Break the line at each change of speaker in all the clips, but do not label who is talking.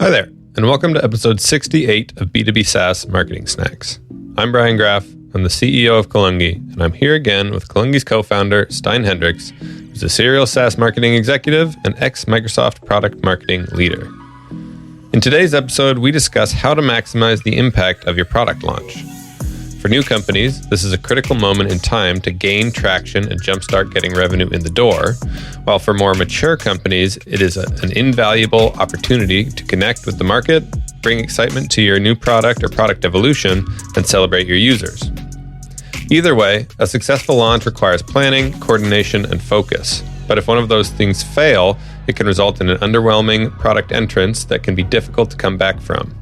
Hi there, and welcome to episode 68 of B2B SaaS Marketing Snacks. I'm Brian Graff, I'm the CEO of Kalungi, and I'm here again with Kalungi's co-founder, Stijn Hendricks, who's a serial SaaS marketing executive and ex-Microsoft product marketing leader. In today's episode, we discuss how to maximize the impact of your product launch. For new companies, this is a critical moment in time to gain traction and jumpstart getting revenue in the door, while for more mature companies, it is an invaluable opportunity to connect with the market, bring excitement to your new product or product evolution, and celebrate your users. Either way, a successful launch requires planning, coordination, and focus. But if one of those things fail, it can result in an underwhelming product entrance that can be difficult to come back from.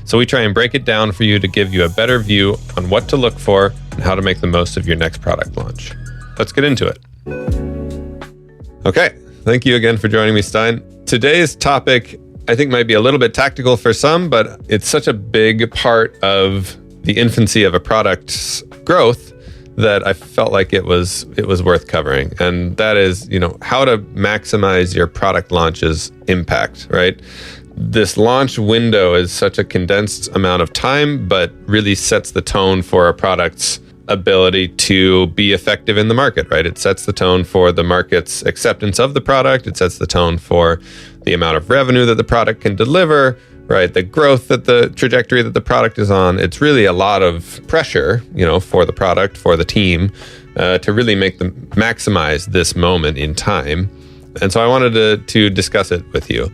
So we try and break it down for you to give you a better view on what to look for and how to make the most of your next product launch. Let's get into it. Okay, thank you again for joining me, Stijn. Today's topic, I think, might be a little bit tactical for some, but it's such a big part of the infancy of a product's growth that I felt like it was worth covering. And that is, how to maximize your product launch's impact, right? This launch window is such a condensed amount of time, but really sets the tone for a product's ability to be effective in the market, right? It sets the tone for the market's acceptance of the product. It sets the tone for the amount of revenue that the product can deliver, right? The growth that the trajectory that the product is on. It's really a lot of pressure, for the product, for the team, to really maximize this moment in time. And so I wanted to discuss it with you.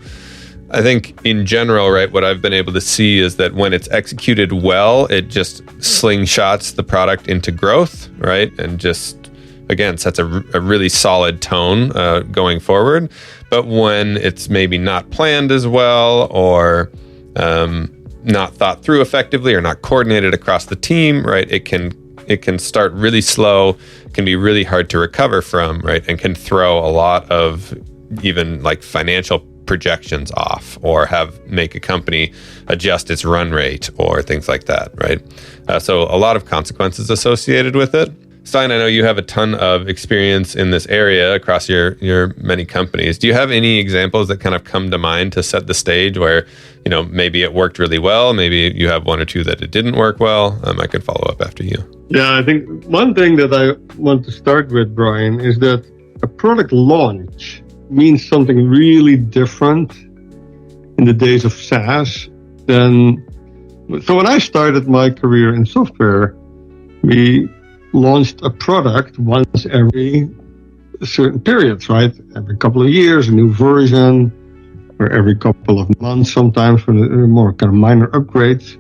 I think in general, right, what I've been able to see is that when it's executed well, it just slingshots the product into growth, right? And just, again, sets a really solid tone going forward. But when it's maybe not planned as well, or not thought through effectively, or not coordinated across the team, right, it can start really slow, can be really hard to recover from, right? And can throw a lot of even like financial projections off, or make a company adjust its run rate or things like that, right? So a lot of consequences associated with it. Stijn, I know you have a ton of experience in this area across your many companies. Do you have any examples that kind of come to mind to set the stage where, maybe it worked really well, maybe you have one or two that it didn't work well? I can follow up after you.
Yeah, I think one thing that I want to start with, Brian, is that a product launch means something really different in the days of SaaS than... So when I started my career in software, we launched a product once every certain periods, right? Every couple of years, a new version, or every couple of months sometimes for the more kind of minor upgrades.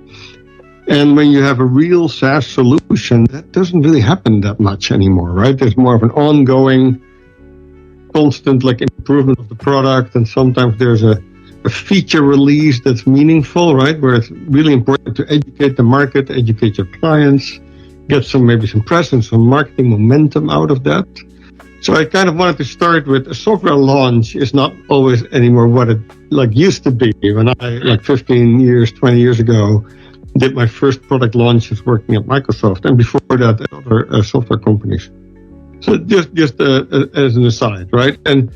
And when you have a real SaaS solution, that doesn't really happen that much anymore, right? There's more of an ongoing, constant improvement of the product, and sometimes there's a feature release that's meaningful, right? Where it's really important to educate the market, educate your clients, get maybe some presence, some marketing momentum out of that. So I kind of wanted to start with a software launch is not always anymore what it used to be. When I 15 years, 20 years ago, did my first product launches working at Microsoft, and before that at other software companies. So just as an aside, right? And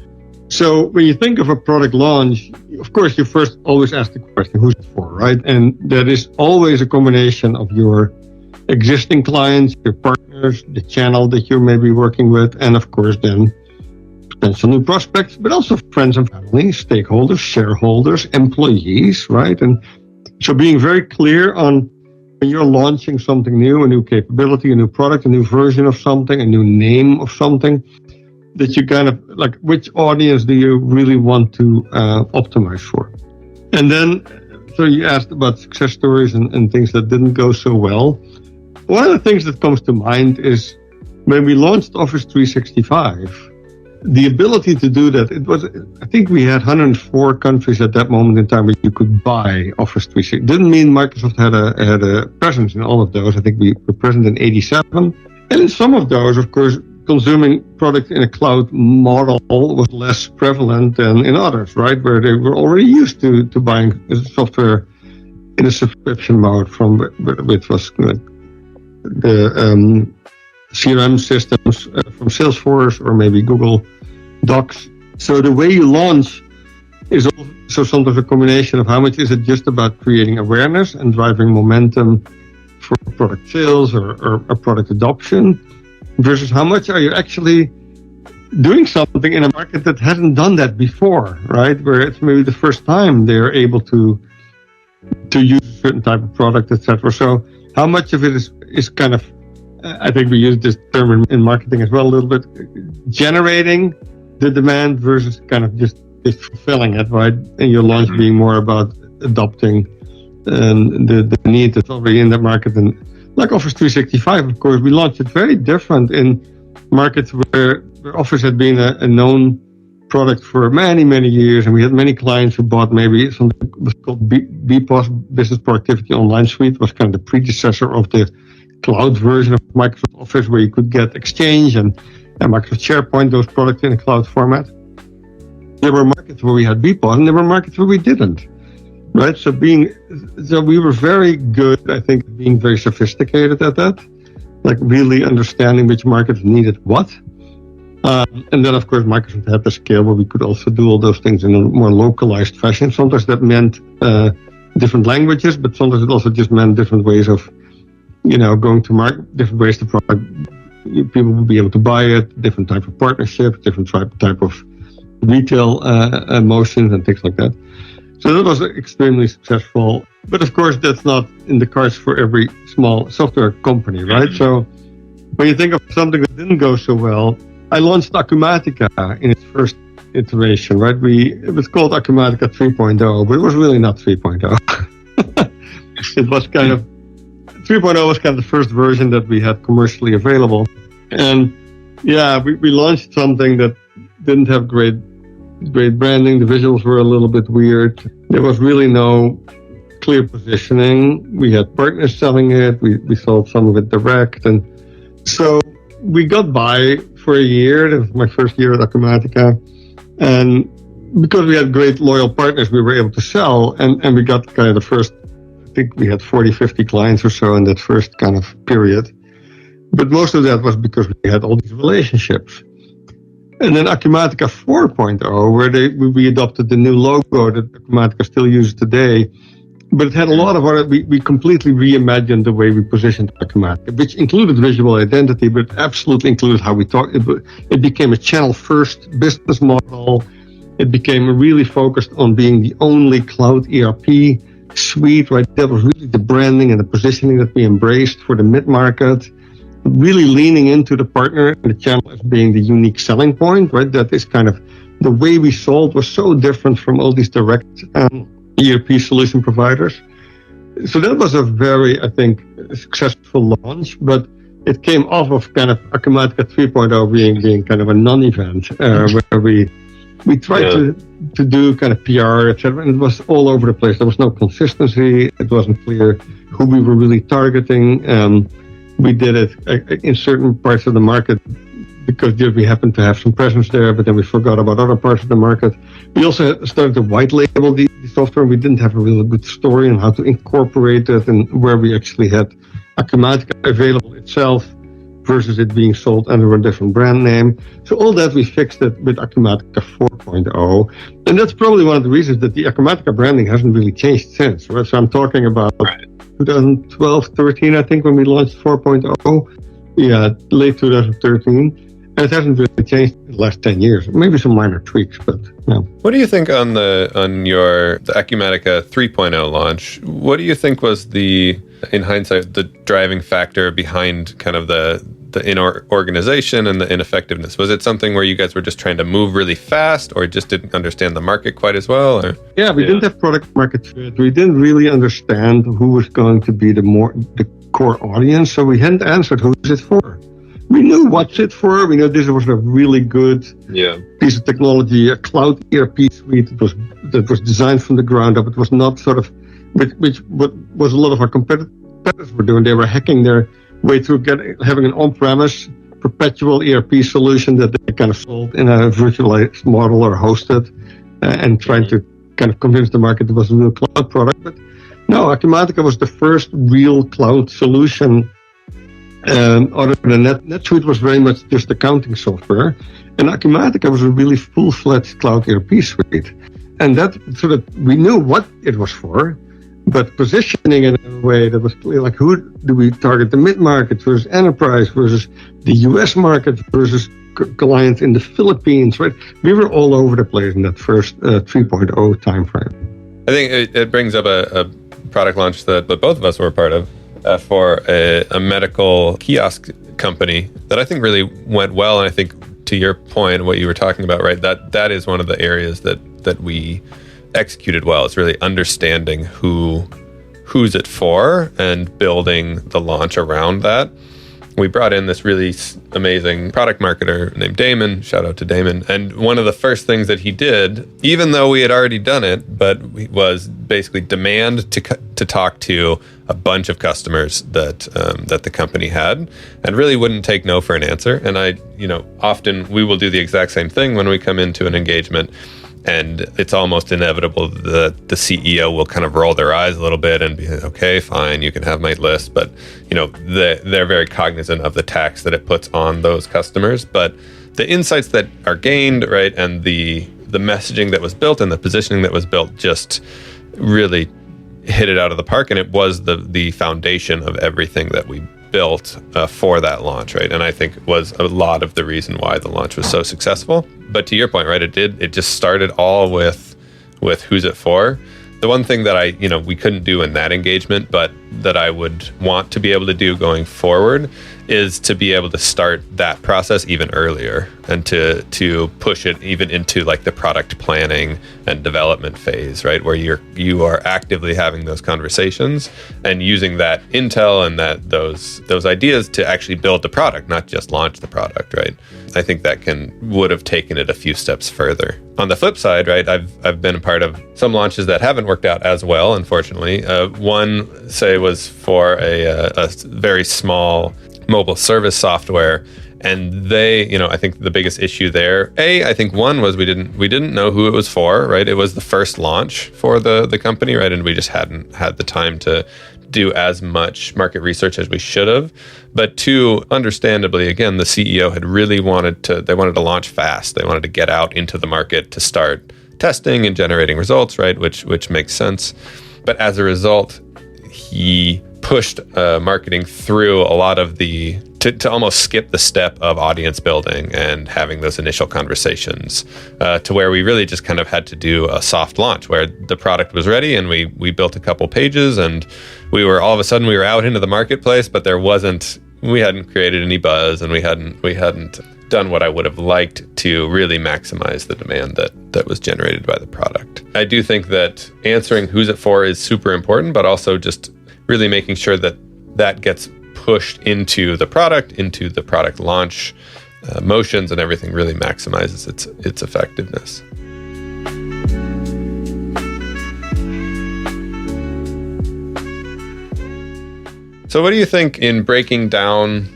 so when you think of a product launch, of course, you first always ask the question, who's it for, right? And that is always a combination of your existing clients, your partners, the channel that you're maybe working with, and of course then potential new prospects, but also friends and family, stakeholders, shareholders, employees, right? And so being very clear on when you're launching something new, a new capability, a new product, a new version of something, a new name of something, that you kind of which audience do you really want to optimize for? And then, so you asked about success stories and things that didn't go so well. One of the things that comes to mind is when we launched Office 365, the ability to do that, I think we had 104 countries at that moment in time where you could buy Office 365. Didn't mean Microsoft had a presence in all of those. I think we were present in 87. And in some of those, of course, consuming product in a cloud model was less prevalent than in others, right? Where they were already used to buying software in a subscription mode which was the CRM systems from Salesforce or maybe Google Docs. So the way you launch is also sometimes a combination of how much is it just about creating awareness and driving momentum for product sales or product adoption, versus how much are you actually doing something in a market that hasn't done that before, right? Where it's maybe the first time they're able to use a certain type of product, etc. So how much of it is kind of, I think we use this term in marketing as well a little bit, generating the demand versus kind of just fulfilling it, right? And your launch being more about adopting the need that's already in that market. And like Office 365, of course, we launched it very different in markets where Office had been a known product for many, many years, and we had many clients who bought maybe something that was called BPOS, Business Productivity Online Suite, was kind of the predecessor of the cloud version of Microsoft Office, where you could get Exchange and Microsoft SharePoint, those products in a cloud format. There were markets where we had BPOS, and there were markets where we didn't, right? So we were very good, I think, being very sophisticated at that, like really understanding which markets needed what. And then, of course, Microsoft had the scale where we could also do all those things in a more localized fashion. Sometimes that meant different languages, but sometimes it also just meant different ways of, going to market, different ways to product. People will be able to buy it, different type of partnerships, different type of retail motions and things like that. So that was extremely successful. But of course, that's not in the cards for every small software company, right? So when you think of something that didn't go so well, I launched Acumatica in its first iteration, right? It was called Acumatica 3.0, but it was really not 3.0. It was kind of 3.0 was kind of the first version that we had commercially available. And yeah, we launched something that didn't have great branding. The visuals were a little bit weird. There was really no clear positioning. We had partners selling it. We sold some of it direct. And so we got by for a year. That was my first year at Acumatica. And because we had great loyal partners, we were able to sell. And we got kind of the first, I think we had 40, 50 clients or so in that first kind of period. But most of that was because we had all these relationships. And then Acumatica 4.0, where we adopted the new logo that Acumatica still uses today. But it had a lot of other, we completely reimagined the way we positioned Acumatica, which included visual identity, but absolutely included how we talk. It became a channel-first business model. It became really focused on being the only cloud ERP suite, right? That was really the branding and the positioning that we embraced for the mid-market. Really leaning into the partner and the channel as being the unique selling point, right? That is kind of the way we sold was so different from all these direct ERP solution providers. So that was a very, I think, successful launch, but it came off of kind of Acumatica 3.0 being kind of a non-event, where we tried to do kind of PR, etc., and it was all over the place. There was no consistency. It wasn't clear who we were really targeting. We did it in certain parts of the market because we happened to have some presence there, but then we forgot about other parts of the market. We also started to white label the software. We didn't have a really good story on how to incorporate it and where we actually had Acumatica available itself versus it being sold under a different brand name. So all that we fixed it with Acumatica 4.0. And that's probably one of the reasons that the Acumatica branding hasn't really changed since. Right? So I'm talking about 2012, 13, I think, when we launched 4.0. Yeah, late 2013. And it hasn't really changed in the last 10 years. Maybe some minor tweaks, but no.
What do you think on the Acumatica 3.0 launch? What do you think was in hindsight, the driving factor behind kind of the organization and the ineffectiveness? Was it something where you guys were just trying to move really fast, or just didn't understand the market quite as well? Or?
Yeah, we didn't have product market fit. We didn't really understand who was going to be the core audience, so we hadn't answered who is it for. We knew what's it for. We knew this was a really good piece of technology, a cloud ERP suite that was designed from the ground up. It was not sort of, which was a lot of our competitors were doing. They were hacking their way through having an on-premise perpetual ERP solution that they kind of sold in a virtualized model or hosted, and trying to kind of convince the market it was a real cloud product. But no, Acumatica was the first real cloud solution. Other than that, NetSuite was very much just accounting software, and Acumatica was a really full-fledged cloud ERP suite. And that so that we knew what it was for, but positioning it in a way that was clear, like who do we target, the mid-market versus enterprise versus the US market versus clients in the Philippines, right? We were all over the place in that first 3.0 timeframe.
I think it brings up a product launch that both of us were a part of for a medical kiosk company that I think really went well. And I think to your point, what you were talking about, right, that is one of the areas that we executed well. It's really understanding who's it for and building the launch around that. We brought in this really amazing product marketer named Damon. Shout out to Damon. And one of the first things that he did, even though we had already done it, but was basically demand to talk to a bunch of customers that the company had, and really wouldn't take no for an answer. And often we will do the exact same thing when we come into an engagement. And it's almost inevitable that the CEO will kind of roll their eyes a little bit and be, okay, fine, you can have my list. But, they're very cognizant of the tax that it puts on those customers. But the insights that are gained, right, and the messaging that was built and the positioning that was built just really hit it out of the park. And it was the foundation of everything that we built for that launch, right? And I think was a lot of the reason why the launch was so successful. But to your point, right, it just started all with who's it for. The one thing that we couldn't do in that engagement, but that I would want to be able to do going forward is to be able to start that process even earlier and to push it even into like the product planning and development phase, right? Where you are actively having those conversations and using that intel and those ideas to actually build the product, not just launch the product, right? I think that would have taken it a few steps further. On the flip side, right, I've been a part of some launches that haven't worked out as well, unfortunately. One, say, was for a very small mobile service software, and they, I think the biggest issue there, I think one was we didn't know who it was for, right? It was the first launch for the company, right? And we just hadn't had the time to do as much market research as we should have. But two, understandably, again, the CEO had really wanted to launch fast. They wanted to get out into the market to start testing and generating results, right? Which makes sense. But as a result, he pushed marketing through a lot of to almost skip the step of audience building and having those initial conversations to where we really just kind of had to do a soft launch where the product was ready and we built a couple pages and we were all of a sudden we were out into the marketplace, but we hadn't created any buzz and we hadn't done what I would have liked to really maximize the demand that was generated by the product. I do think that answering who's it for is super important, but also just really making sure that gets pushed into the product launch motions, and everything really maximizes its effectiveness. So what do you think in breaking down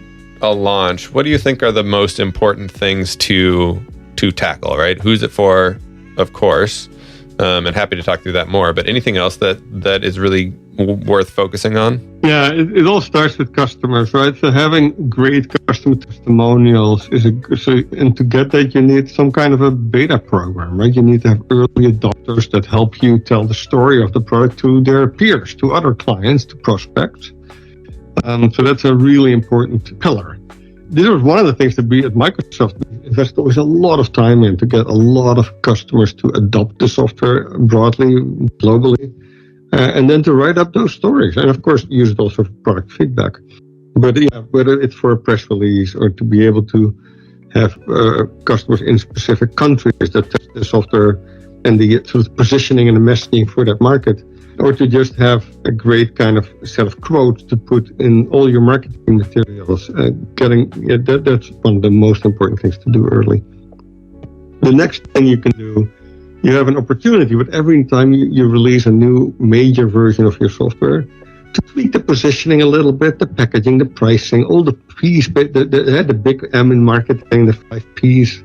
a launch, what do you think are the most important things to tackle, right? Who's it for, of course, and happy to talk through that more, but anything else that is really worth focusing on?
Yeah, it all starts with customers, right? So having great customer testimonials and to get that, you need some kind of a beta program, right? You need to have early adopters that help you tell the story of the product to their peers, to other clients, to prospects. So that's a really important pillar. This was one of the things that we at Microsoft invested always a lot of time in to get a lot of customers to adopt the software broadly, globally, and then to write up those stories. And of course, use it also for product feedback. But yeah, whether it's for a press release or to be able to have customers in specific countries that test the software and the sort of positioning and the messaging for that market, or to just have a great kind of set of quotes to put in all your marketing materials. That's one of the most important things to do early. The next thing you can do, you have an opportunity with every time you release a new major version of your software to tweak the positioning a little bit, the packaging, the pricing, all the P's, the big M in marketing, the 5 P's.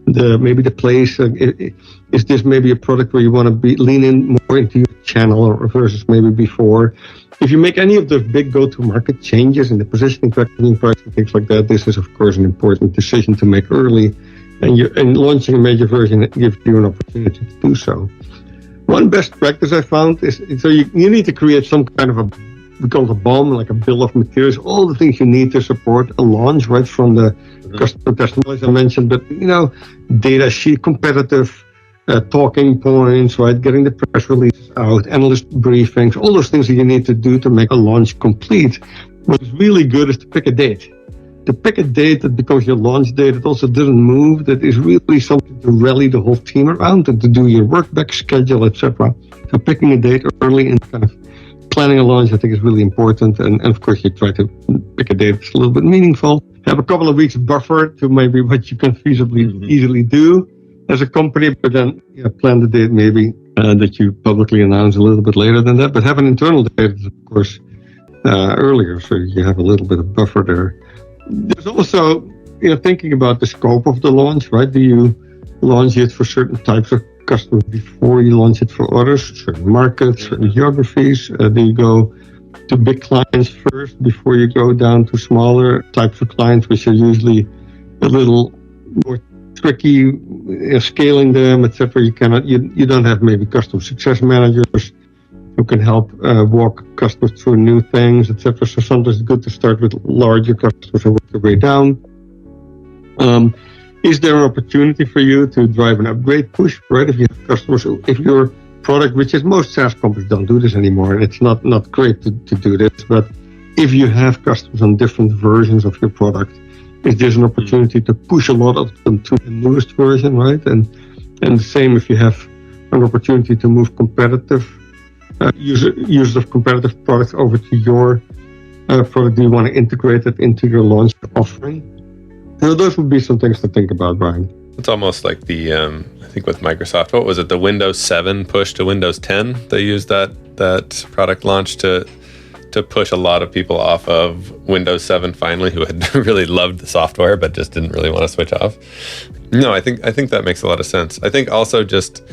Maybe the place, is this maybe a product where you want to lean in more into your channel or versus maybe before? If you make any of the big go-to-market changes in the positioning, packaging, pricing, things like that, this is of course an important decision to make early, and launching a major version gives you an opportunity to do so. One best practice I found is, so you need to create some kind of we call it a BOM, like a bill of materials, all the things you need to support a launch, right from the customer testimonials I mentioned, but data sheet, competitive talking points, right, getting the press releases out, analyst briefings, all those things that you need to do to make a launch complete. What's really good is to pick a date. To pick a date that becomes your launch date, that also doesn't move, that is really something to rally the whole team around and to do your work back schedule, etc. So picking a date early and kind of planning a launch, I think, is really important. And of course, you try to pick a date that's a little bit meaningful. Have a couple of weeks buffer to maybe what you can feasibly easily do as a company, but then plan the date maybe that you publicly announce a little bit later than that. But have an internal date, of course, earlier, so you have a little bit of buffer there. There's also, thinking about the scope of the launch, right? Do you launch it for certain types of customers before you launch it for others, certain markets, certain geographies? Do you go to big clients first before you go down to smaller types of clients, which are usually a little more tricky, scaling them, etc.? You don't have maybe customer success managers who can help walk customers through new things, etc. So sometimes it's good to start with larger customers and work their way down. Is there an opportunity for you to drive an upgrade push, right? If you have customers, if your product, which is most SaaS companies don't do this anymore, and it's not great to do this, but if you have customers on different versions of your product, is there an opportunity to push a lot of them to the newest version, right? And the same if you have an opportunity to move competitive users of competitive products over to your product. Do you want to integrate it into your launch offering? Those would be some things to think about, Brian.
It's almost like the, I think with Microsoft, what was it, the Windows 7 push to Windows 10? They used that product launch to push a lot of people off of Windows 7 finally, who had really loved the software but just didn't really want to switch off. No, I think that makes a lot of sense. I think also just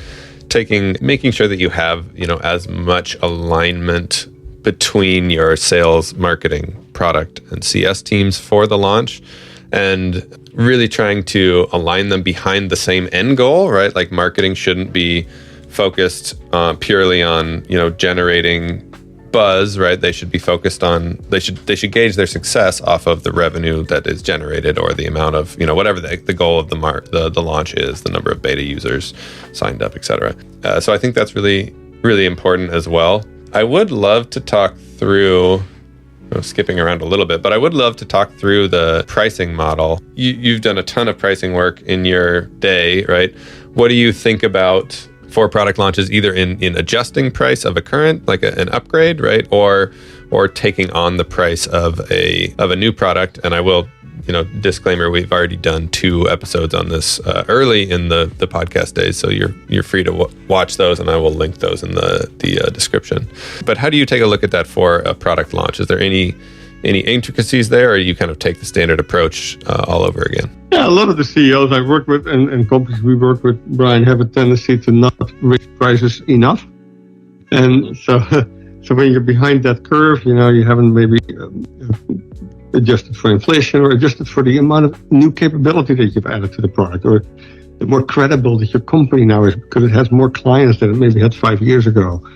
making sure that you have, as much alignment between your sales, marketing, product, and CS teams for the launch, and really trying to align them behind the same end goal, right? Like marketing shouldn't be focused purely on, generating buzz, right? They should be focused on, they should gauge their success off of the revenue that is generated, or the amount of, whatever the goal of the launch is, the number of beta users signed up, etc. So I think that's really, really important as well. I would love to talk through, skipping around a little bit, but I would love to talk through the pricing model. You've done a ton of pricing work in your day, right? What do you think about for product launches, either in adjusting price of a current, like an upgrade, right? Or taking on the price of a new product? And I will, disclaimer, we've already done 2 episodes on this early in the podcast days, so you're free to watch those, and I will link those in the description. But how do you take a look at that for a product launch? Is there any intricacies there, or you kind of take the standard approach all over again?
Yeah, a lot of the CEOs I work with and companies we work with, Brian, have a tendency to not raise prices enough. And so when you're behind that curve, you haven't maybe adjusted for inflation or adjusted for the amount of new capability that you've added to the product, or the more credible that your company now is because it has more clients than it maybe had 5 years ago.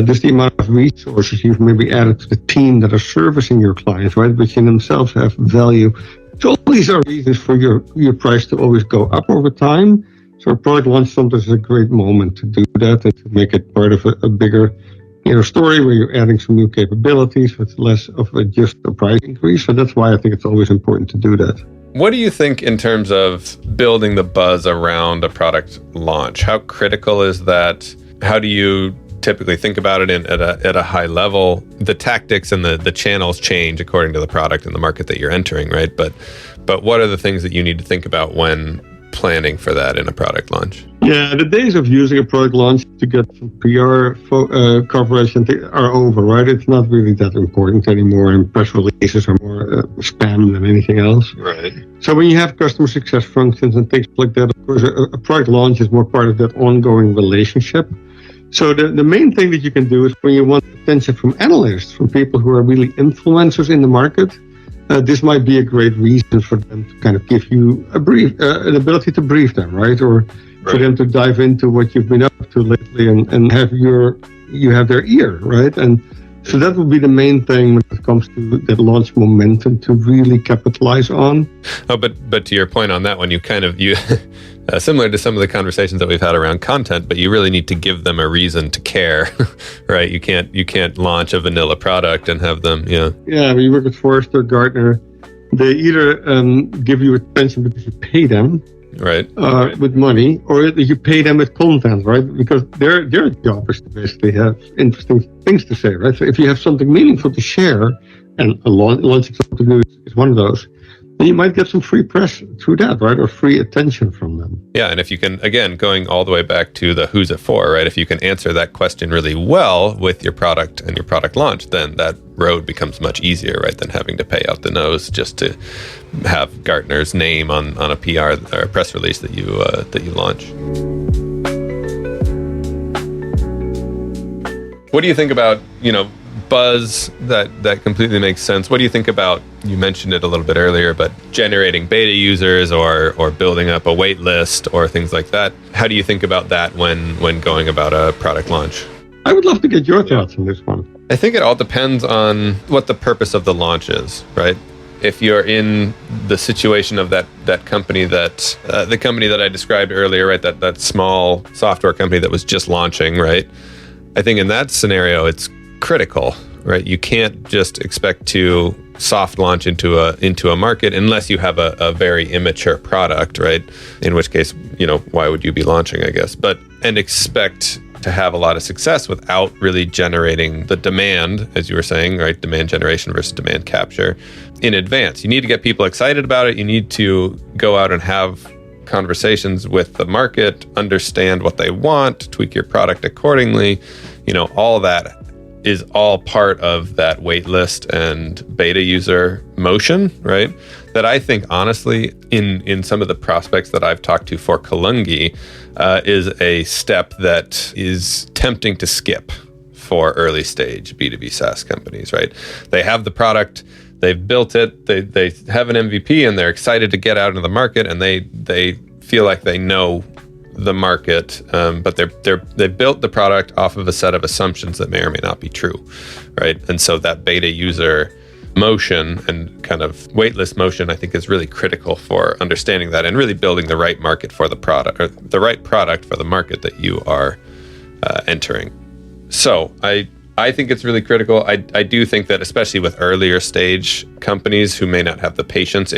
Just the amount of resources you've maybe added to the team that are servicing your clients, right, which in themselves have value. So all these are reasons for your price to always go up over time. So a product launch sometimes is a great moment to do that and to make it part of a bigger story where you're adding some new capabilities with less of just a price increase. So that's why I think it's always important to do that.
What do you think in terms of building the buzz around a product launch? How critical is that? How do you typically think about it at a high level? The tactics and the channels change according to the product and the market that you're entering, right? But what are the things that you need to think about when planning for that in a product launch?
Yeah, the days of using a product launch to get some PR coverage are over, right? It's not really that important anymore, and press releases are more spam than anything else.
Right.
So when you have customer success functions and things like that, of course, a product launch is more part of that ongoing relationship. So the main thing that you can do is when you want attention from analysts, from people who are really influencers in the market, this might be a great reason for them to kind of give you a brief, an ability to brief them, right? Or for them to dive into what you've been up to lately and have you have their ear, right? And so that would be the main thing when it comes to that launch momentum to really capitalize on.
Oh, but to your point on that one, you similar to some of the conversations that we've had around content, but you really need to give them a reason to care, right? You can't launch a vanilla product and have them,
Yeah, when you work with Forrester, Gartner, they either give you attention because you pay them,
right,
with money, or you pay them with content, right? Because their job is to basically have interesting things to say, right? So if you have something meaningful to share, and launching something new is one of those, then you might get some free press through that, right? Or free attention from them.
Yeah, and if you can, again, going all the way back to the who's it for, right? If you can answer that question really well with your product and your product launch, then that road becomes much easier, right? Than having to pay out the nose just to have Gartner's name on a PR or a press release that you launch. What do you think about, buzz? That completely makes sense. What do you think about, you mentioned it a little bit earlier, but generating beta users or building up a wait list or things like that? How do you think about that when going about a product launch?
I would love to get your thoughts on this one.
I think it all depends on what the purpose of the launch is, right? If you're in the situation of that company the company that I described earlier, right? That small software company that was just launching, right? I think in that scenario, it's critical, right? You can't just expect to soft launch into a market unless you have a very immature product, right? In which case, why would you be launching, I guess? And expect to have a lot of success without really generating the demand, as you were saying, right? Demand generation versus demand capture in advance. You need to get people excited about it. You need to go out and have conversations with the market, understand what they want, tweak your product accordingly. All that is all part of that wait list and beta user motion, right? That I think, honestly, in some of the prospects that I've talked to for Kalungi, is a step that is tempting to skip for early stage B2B SaaS companies, right? They have the product, they've built it, they have an MVP, and they're excited to get out into the market, and they feel like they know the market, but they built the product off of a set of assumptions that may or may not be true, right? And so that beta user motion and kind of waitlist motion, I think, is really critical for understanding that and really building the right market for the product, or the right product for the market that you are entering. So I think it's really critical. I do think that, especially with earlier stage companies who may not have the patience,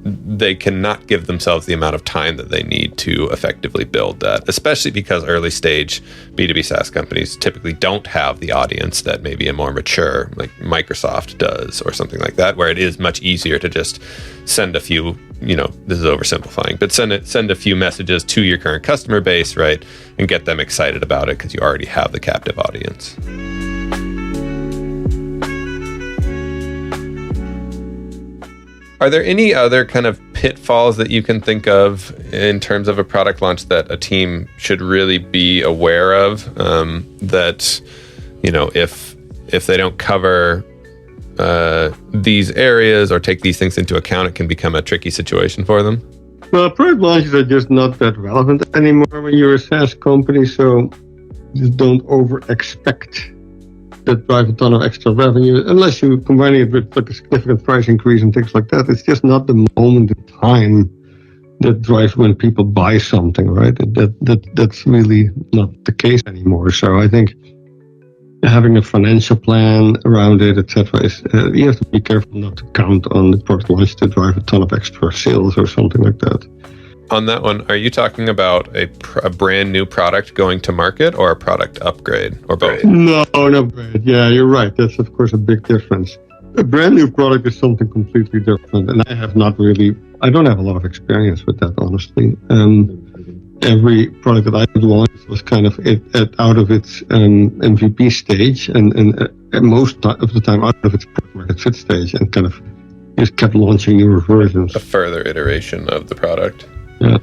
they cannot give themselves the amount of time that they need to effectively build that, especially because early stage B2B SaaS companies typically don't have the audience that maybe a more mature, like Microsoft does or something like that, where it is much easier to just send a few, this is oversimplifying, but send a few messages to your current customer base, right? And get them excited about it because you already have the captive audience. Are there any other kind of pitfalls that you can think of in terms of a product launch that a team should really be aware of? That, if they don't cover these areas or take these things into account, it can become a tricky situation for them?
Well, product launches are just not that relevant anymore when you're a SaaS company, so just don't over-expect that drive a ton of extra revenue, unless you're combining it with like a significant price increase and things like that. It's just not the moment in time that drives when people buy something, right? That's really not the case anymore. So I think having a financial plan around it, etc., is you have to be careful not to count on the product launch to drive a ton of extra sales or something like that.
On that one, are you talking about a brand new product going to market or a product upgrade or both?
No, an upgrade. Yeah, you're right. That's, of course, a big difference. A brand new product is something completely different. And I don't have a lot of experience with that, honestly. Every product that I launched was kind of out of its MVP stage and most of the time out of its product market fit stage, and kind of just kept launching newer versions.
A further iteration of the product.
Yeah,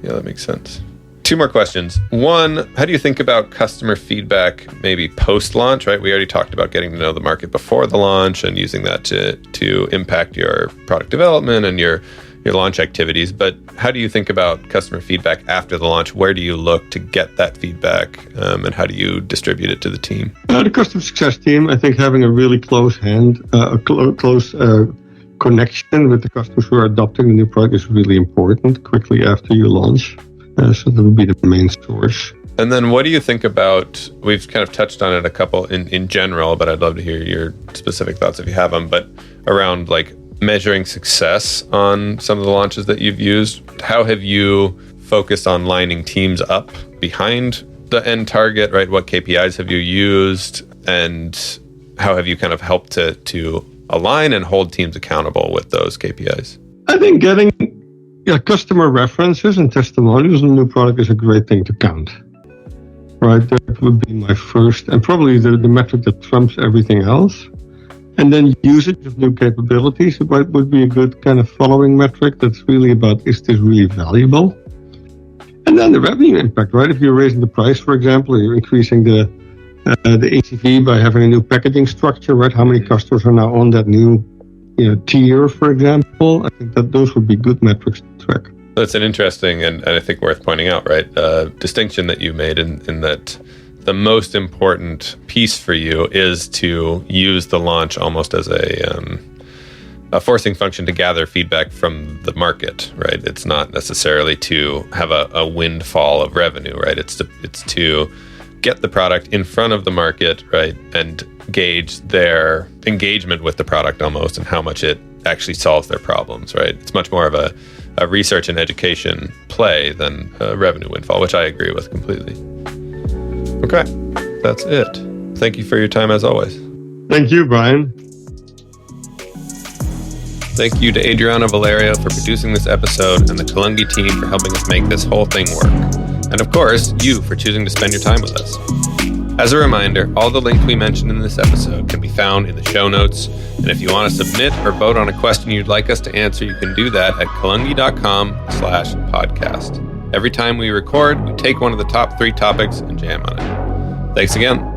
that makes sense. Two more questions. One, how do you think about customer feedback maybe post-launch, right? We already talked about getting to know the market before the launch and using that to impact your product development and your launch activities, but how do you think about customer feedback after the launch? Where do you look to get that feedback, and how do you distribute it to the team?
The customer success team, I think having a really close connection with the customers who are adopting the new product is really important quickly after you launch. So that would be the main source.
And then what do you think about, we've kind of touched on it a couple in general, but I'd love to hear your specific thoughts if you have them, but around like measuring success on some of the launches that you've used. How have you focused on lining teams up behind the end target, right? What KPIs have you used, and how have you kind of helped to align and hold teams accountable with those KPIs?
I think getting customer references and testimonials on a new product is a great thing to count. Right, that would be my first, and probably the metric that trumps everything else. And then usage of new capabilities would be a good kind of following metric that's really about, is this really valuable? And then the revenue impact, right? If you're raising the price, for example, or you're increasing the ACV by having a new packaging structure, right? How many customers are now on that new tier, for example? I think that those would be good metrics to track.
That's an interesting and I think worth pointing out, right? Distinction that you made in that the most important piece for you is to use the launch almost as a forcing function to gather feedback from the market, right? It's not necessarily to have a windfall of revenue, right? It's to get the product in front of the market, right? And gauge their engagement with the product almost and how much it actually solves their problems, right? It's much more of a research and education play than a revenue windfall, which I agree with completely. Okay, that's it. Thank you for your time as always.
Thank you, Brian.
Thank you to Adriana Valerio for producing this episode and the Kalungi team for helping us make this whole thing work. And of course, you for choosing to spend your time with us. As a reminder, all the links we mentioned in this episode can be found in the show notes. And if you want to submit or vote on a question you'd like us to answer, you can do that at kalungi.com/podcast. Every time we record, we take one of the top 3 topics and jam on it. Thanks again.